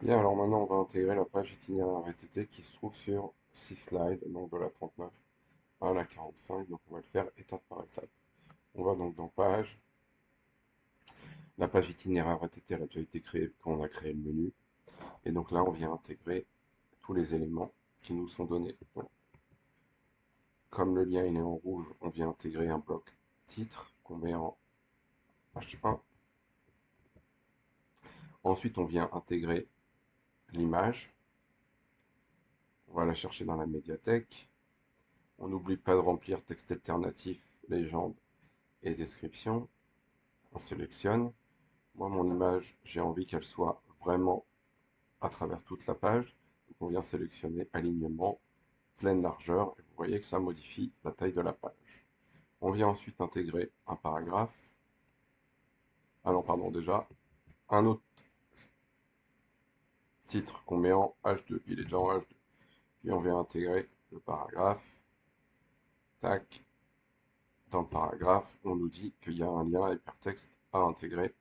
Bien, alors maintenant on va intégrer la page itinéraire VTT qui se trouve sur 6 slides, donc de la 39 à la 45, donc on va le faire étape par étape. On va donc dans page, la page itinéraire VTT elle a déjà été créée quand on a créé le menu, et donc là on vient intégrer tous les éléments qui nous sont donnés. Donc, comme le lien il est en rouge, on vient intégrer un bloc titre qu'on met en H1. Ensuite on vient intégrer l'image, on va la chercher dans la médiathèque. On n'oublie pas de remplir texte alternatif, légende et description. On sélectionne. Moi, mon image, j'ai envie qu'elle soit vraiment à travers toute la page. Donc, on vient sélectionner alignement, pleine largeur, et vous voyez que ça modifie la taille de la page. On vient ensuite intégrer un paragraphe. Ah non, pardon, déjà, un autre titre qu'on met en H2. Il est déjà en H2. Puis on vient intégrer le paragraphe. Tac. Dans le paragraphe, on nous dit qu'il y a un lien hypertexte à intégrer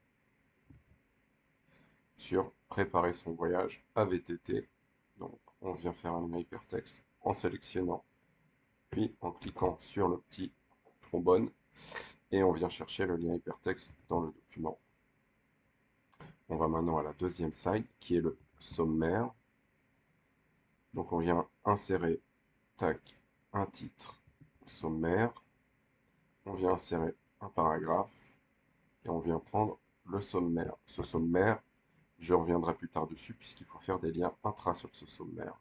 sur préparer son voyage à VTT. Donc, on vient faire un lien hypertexte en sélectionnant, puis en cliquant sur le petit trombone, et on vient chercher le lien hypertexte dans le document. On va maintenant à la deuxième slide, qui est le sommaire. Donc, on vient insérer, tac, un titre sommaire. On vient insérer un paragraphe, et on vient prendre le sommaire. Ce sommaire, je reviendrai plus tard dessus, puisqu'il faut faire des liens intra sur ce sommaire.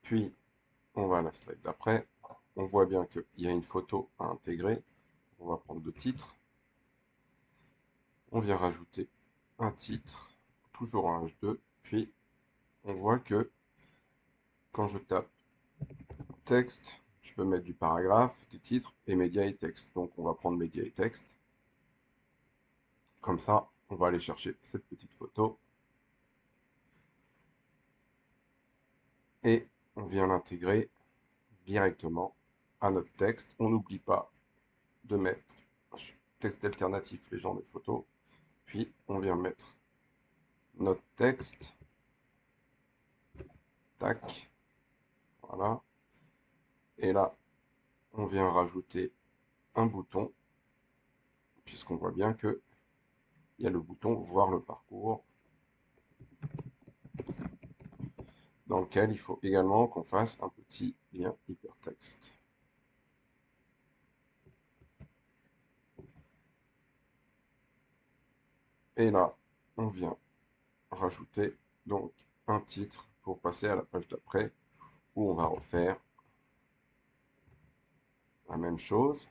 Puis, on va à la slide d'après. On voit bien qu'il y a une photo à intégrer. On va prendre le titre. On vient rajouter un titre, toujours un H2. Puis, on voit que quand je tape texte, je peux mettre du paragraphe, du titre et média et texte. Donc, on va prendre média et texte. Comme ça, on va aller chercher cette petite photo. Et on vient l'intégrer directement à notre texte. On n'oublie pas de mettre texte alternatif légende et photo. Puis on vient mettre notre texte. Tac. Voilà. Et là, on vient rajouter un bouton, puisqu'on voit bien que il y a le bouton voir le parcours, dans lequel il faut également qu'on fasse un petit lien hypertexte. Et là, on vient rajouter donc un titre pour passer à la page d'après, où on va refaire la même chose.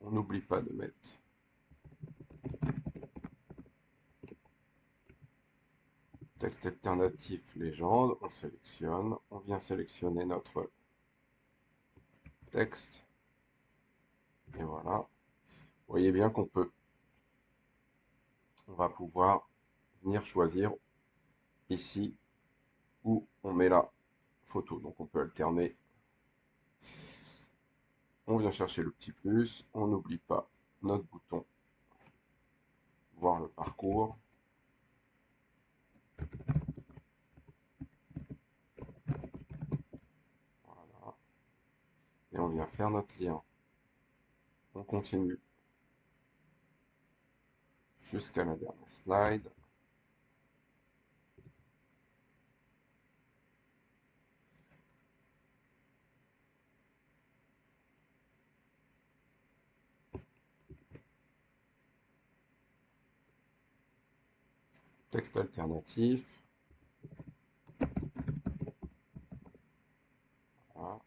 On n'oublie pas de mettre texte alternatif légende, on sélectionne, on vient sélectionner notre texte, et voilà. Vous voyez bien on va pouvoir venir choisir ici où on met la photo. Donc on peut alterner. On vient chercher le petit plus, on n'oublie pas notre bouton voir le parcours. Voilà. Et on vient faire notre lien. On continue jusqu'à la dernière slide. Texte alternatif. Voilà.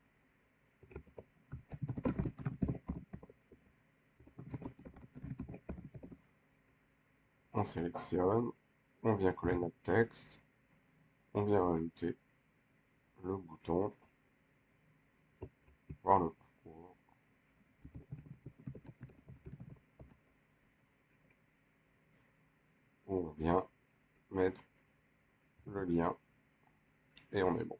On sélectionne, on vient coller notre texte, on vient rajouter le bouton voir le parcours. On vient mettre le lien et on est bon.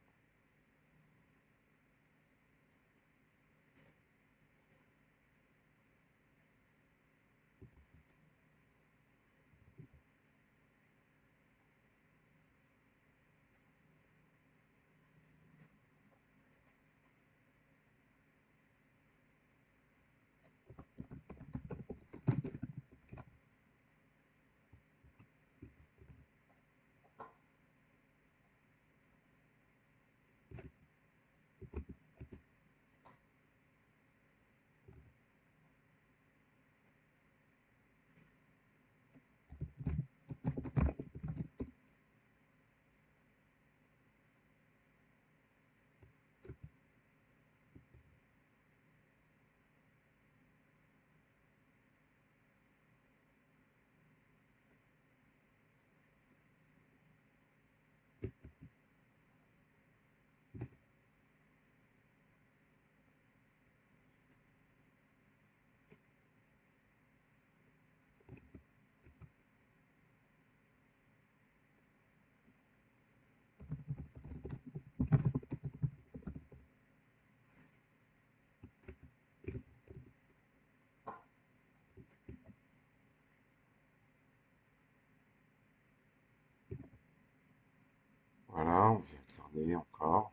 on vient incarner encore.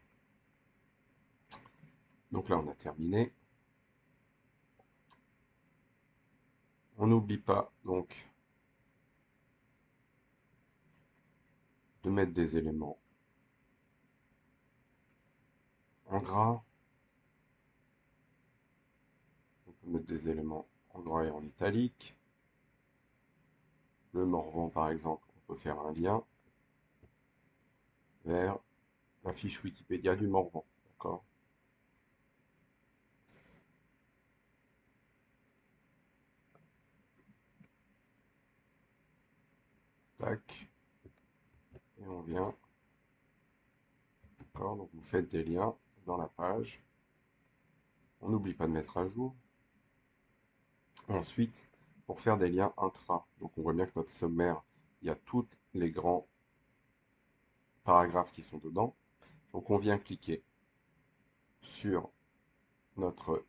Donc là, on a terminé. On n'oublie pas donc de mettre des éléments en gras. On peut mettre des éléments en gras et en italique. Le Morvan, par exemple, on peut faire un lien vers la fiche Wikipédia du Morvan. D'accord? Tac. Et on vient. D'accord? Donc vous faites des liens dans la page. On n'oublie pas de mettre à jour. Ensuite, pour faire des liens intra, donc on voit bien que notre sommaire, il y a tous les grands paragraphes qui sont dedans. Donc on vient cliquer sur notre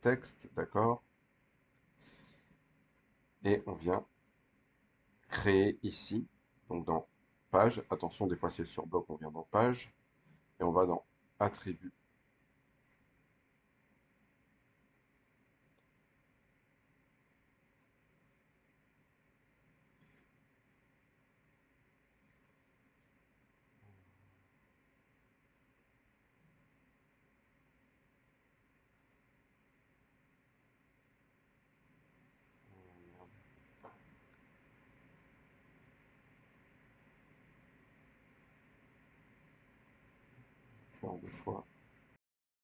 texte, d'accord? Et on vient créer ici, donc dans page. Attention, des fois c'est sur bloc, on vient dans page. Et on va dans attributs. Faire deux fois.